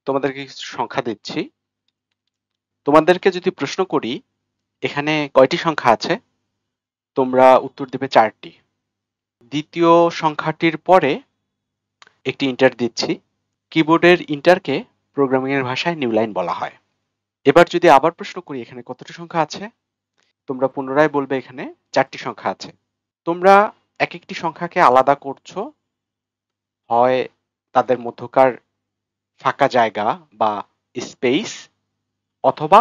তোমাদেরকে কিছু সংখ্যা দিচ্ছি। তোমাদেরকে যদি প্রশ্ন করি এখানে কয়টি সংখ্যা আছে, তোমরা উত্তর দেবে 4টি। দ্বিতীয় সংখ্যাটির পরে একটি ইন্টার দিচ্ছি। কিবোর্ডের ইন্টারকে প্রোগ্রামিং এর ভাষায় নিউ লাইন বলা হয়। এবার যদি আবার প্রশ্ন করি এখানে কতটি সংখ্যা আছে, তোমরা পুনরায় বলবে এখানে 4টি সংখ্যা আছে। তোমরা এক একটি সংখ্যাকে আলাদা করছো, হয় তাদের মধ্যকার ফাঁকা জায়গা বা স্পেস, অথবা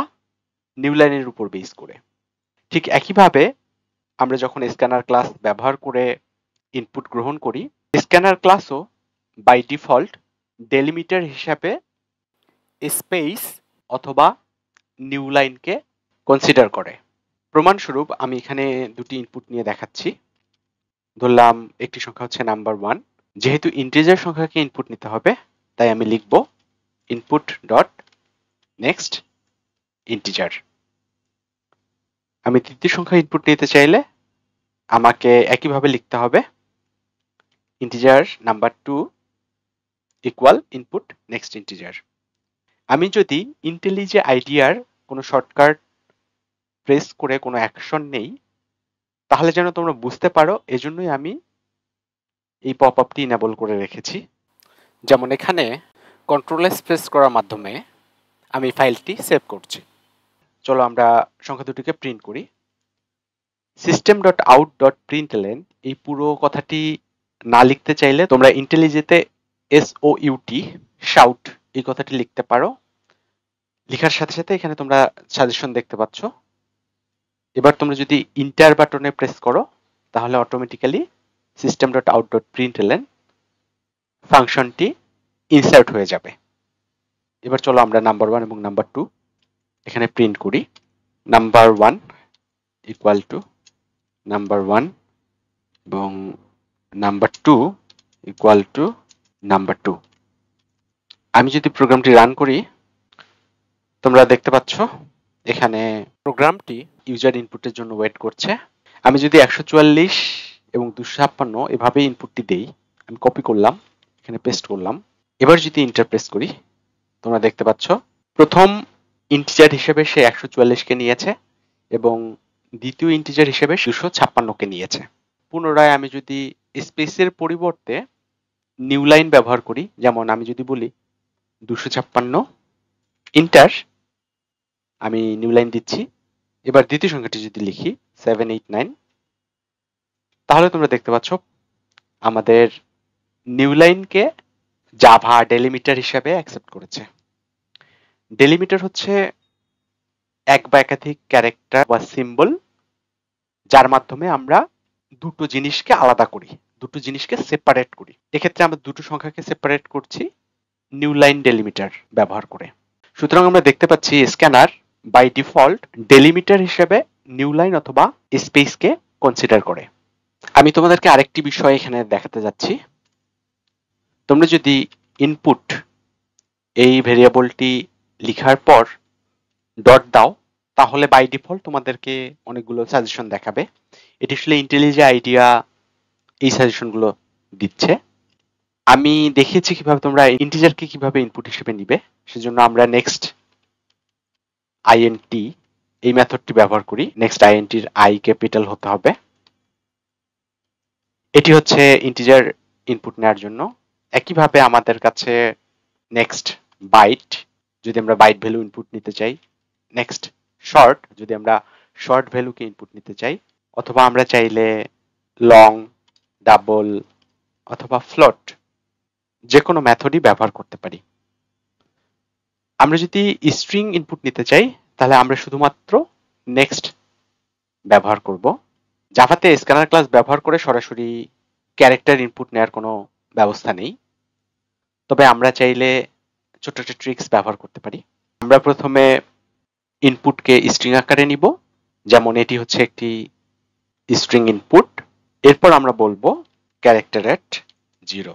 নিউ লাইনের উপর বেস করে। ঠিক একইভাবে আমরা যখন স্ক্যানার ক্লাস ব্যবহার করে ইনপুট গ্রহণ করি, স্ক্যানার ক্লাসও বাই ডিফল্ট ডেলিমিটার হিসাবে স্পেস অথবা নিউ লাইনকে কনসিডার করে। প্রমাণস্বরূপ আমি এখানে দুটি ইনপুট নিয়ে দেখাচ্ছি। ধরলাম একটি সংখ্যা হচ্ছে নাম্বার 1। যেহেতু ইন্টিজার সংখ্যাকে ইনপুট নিতে হবে, তাই আমি লিখব ইনপুট ডট নেক্সট ইন্টিজার। আমি তৃতীয় সংখ্যা ইনপুট নিতে চাইলে আমাকে একইভাবে লিখতে হবে integer number 2 equal input next integer. আমি যদি ইন্টেলিজে আইডিয়ার কোনো শর্টকাট প্রেস করে কোনো অ্যাকশন নেই, তাহলে যেন তোমরা বুঝতে পারো, এজন্যই আমি এই পপ আপটি ইনেবল করে রেখেছি। যেমন এখানে কন্ট্রোল এস প্রেস করার মাধ্যমে আমি ফাইলটি সেভ করছি। চলো আমরা সংখ্যা দুটিকে প্রিন্ট করি। system.out.println এই পুরো কথাটি না লিখতে চাইলে তোমরা ইন্টেলিজেতে SOUT শাউট এই কথাটি লিখতে পারো। লেখার সাথে সাথে এখানে তোমরা সাজেশন দেখতে পাচ্ছ। এবার তোমরা যদি ইন্টার বাটনে প্রেস করো তাহলে অটোমেটিক্যালি system.out.println ফাংশনটি ইনসার্ট হয়ে যাবে। এবার চলো আমরা নাম্বার 1 এবং নাম্বার 2 এখানে প্রিন্ট করি। নাম্বার 1 ইকুয়াল টু নাম্বার 1 এবং নাম্বার 2 ইকুয়াল টু নাম্বার 2। আমি যদি প্রোগ্রামটি রান করি, তোমরা দেখতে পাচ্ছ এখানে প্রোগ্রামটি ইউজার ইনপুটের জন্য ওয়েট করছে। আমি যদি 144 এবং 256 এভাবে ইনপুটটি দেই, আমি কপি করলাম, এখানে পেস্ট করলাম। এবার যদি ইন্টার প্রেস করি, তোমরা দেখতে পাচ্ছ প্রথম ইন্টিজার হিসেবে সে 144 কে নিয়েছে এবং দ্বিতীয় ইন্টিজার হিসেবে 256 কে নিয়েছে। পুনরায় আমি যদি স্পেসের পরিবর্তে নিউ লাইন ব্যবহার করি, যেমন আমি যদি বলি 256 ইন্টার, আমি নিউ লাইন দিচ্ছি। এবার দ্বিতীয় সংখ্যাটি যদি লিখি 789, তাহলে তোমরা দেখতে পাচ্ছ আমাদের নিউ লাইনকে জাভা ডেলিমিটার হিসাবে অ্যাকসেপ্ট করেছে। ডেলিমিটার হচ্ছে এক বা একাধিক ক্যারেক্টার বা সিম্বল, যার মাধ্যমে আমরা দুটো জিনিসকে আলাদা করি, দুটো জিনিসকে সেপারেট করি। এক্ষেত্রে আমরা দুটো সংখ্যাকে সেপারেট করছি নিউ লাইন ডেলিমিটার ব্যবহার করে। সুতরাং আমরা দেখতে পাচ্ছি স্ক্যানার বাই ডিফল্ট ডেলিমিটার হিসেবে নিউ লাইন অথবা স্পেসকে কনসিডার করে। আমি তোমাদেরকে আরেকটি বিষয় এখানে দেখাতে যাচ্ছি। তোমরা যদি ইনপুট এই ভেরিয়েবলটি লিখার পর ডট দাও, তাহলে বাই ডিফল্ট তোমাদেরকে অনেকগুলো সাজেশন দেখাবে। এটি আসলে ইন্টেলিজে আইডিয়া এই সাজেশনগুলো দিচ্ছে। আমি দেখিয়েছি কিভাবে তোমরা ইন্টিজারকে কিভাবে ইনপুট হিসেবে নিবে। সেজন্য আমরা নেক্সট আইএনটি এই মেথডটি ব্যবহার করি। নেক্সট আইএনটির আই ক্যাপিটাল হতে হবে। এটি হচ্ছে ইন্টিজার ইনপুট নেওয়ার জন্য। একইভাবে আমাদের কাছে নেক্সট বাইট, যদি আমরা বাইট ভ্যালু ইনপুট নিতে চাই। নেক্সট শর্ট, যদি আমরা শর্ট ভ্যালুকে ইনপুট নিতে চাই, অথবা আমরা চাইলে লং, ডাবল অথবা ফ্লোট যে কোনো মেথডই ব্যবহার করতে পারি। আমরা যদি স্ট্রিং ইনপুট নিতে চাই তাহলে আমরা শুধুমাত্র নেক্সট ব্যবহার করব। জাভাতে স্ক্যানার ক্লাস ব্যবহার করে সরাসরি ক্যারেক্টার ইনপুট নেওয়ার কোনো ব্যবস্থা নেই, তবে আমরা চাইলে ছোট ছোট ট্রিক্স ব্যবহার করতে পারি। আমরা প্রথমে ইনপুটকে স্ট্রিং আকারে নিব, যেমন এটি হচ্ছে একটি স্ট্রিং ইনপুট। এরপর আমরা বলবো ক্যারেক্টার এট 0।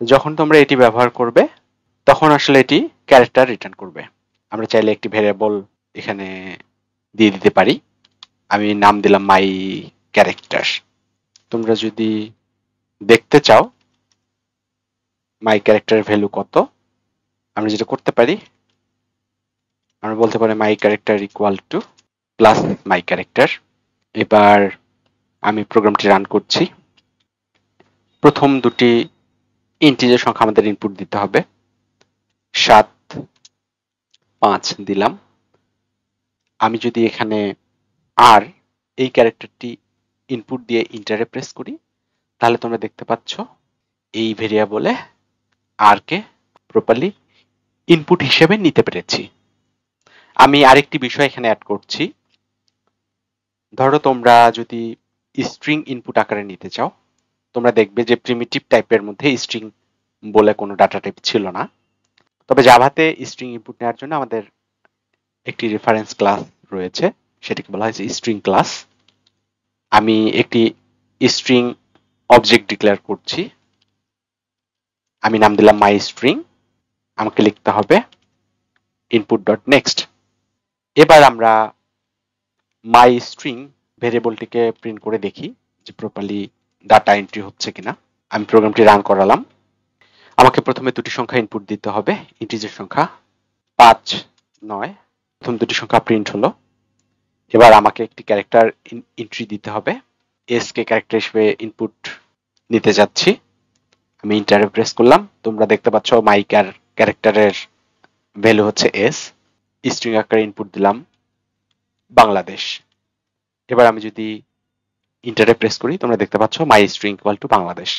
যখন তোমরা এটি ব্যবহার করবে তখন আসলে এটি ক্যারেক্টার রিটার্ন করবে। আমরা চাইলে একটি ভেরিয়েবল এখানে দিয়ে দিতে পারি। আমি নাম দিলাম মাই ক্যারেক্টার। তোমরা যদি দেখতে চাও মাই ক্যারেক্টার ভ্যালু কত, আমরা যেটা করতে পারি, আমরা বলতে পারি মাই character equal to plus my character. এবার আমি প্রোগ্রামটি রান করছি। প্রথম দুটি ইন্টিজার সংখ্যা আমাদের ইনপুট দিতে হবে। 7, 5 দিলাম। আমি যদি এখানে আর এই ক্যারেক্টারটি ইনপুট দিয়ে ইন্টারে প্রেস করি, তাহলে তোমরা দেখতে পাচ্ছ এই ভেরিয়েবলে আর কে প্রপারলি ইনপুট হিসেবে নিতে পেরেছি। আমি আরেকটি বিষয় এখানে অ্যাড করছি। ধরো তোমরা যদি স্ট্রিং ইনপুট আকারে নিতে চাও, তোমরা দেখবে যে প্রিমিটিভ টাইপের মধ্যে স্ট্রিং বলে কোনো ডাটা টাইপ ছিল না। তবে জাভাতে স্ট্রিং ইনপুট নেওয়ার জন্য আমাদের একটি রেফারেন্স ক্লাস রয়েছে, সেটাকে বলা হয়েছে স্ট্রিং ক্লাস। আমি একটি স্ট্রিং অবজেক্ট ডিক্লেয়ার করছি। আমি নাম দিলাম মাই স্ট্রিং। আমাকে লিখতে হবে ইনপুট ডট নেক্সট। এবার আমরা মাই স্ট্রিং ভেরিয়েবলটিকে প্রিন্ট করে দেখি যে প্রপারলি ডাটা এন্ট্রি হচ্ছে কিনা। আমি প্রোগ্রামটি রান করালাম। আমাকে প্রথমে দুটি সংখ্যা ইনপুট দিতে হবে, ইন্টিজার সংখ্যা 5, 9। প্রথম দুটি সংখ্যা প্রিন্ট হলো। এবার আমাকে একটি ক্যারেক্টার এন্ট্রি দিতে হবে। এস কে ক্যারেক্টার হিসেবে ইনপুট নিতে যাচ্ছি। আমি ইন্টারে প্রেস করলাম। তোমরা দেখতে পাচ্ছ মাই ক্যারেক্টারের ভ্যালু হচ্ছে এস। স্ট্রিং আকারে ইনপুট দিলাম বাংলাদেশ। এবার আমি যদি ইন্টারে প্রেস করি, তোমরা দেখতে পাচ্ছ মাই স্ট্রিং ইকুয়াল টু বাংলাদেশ।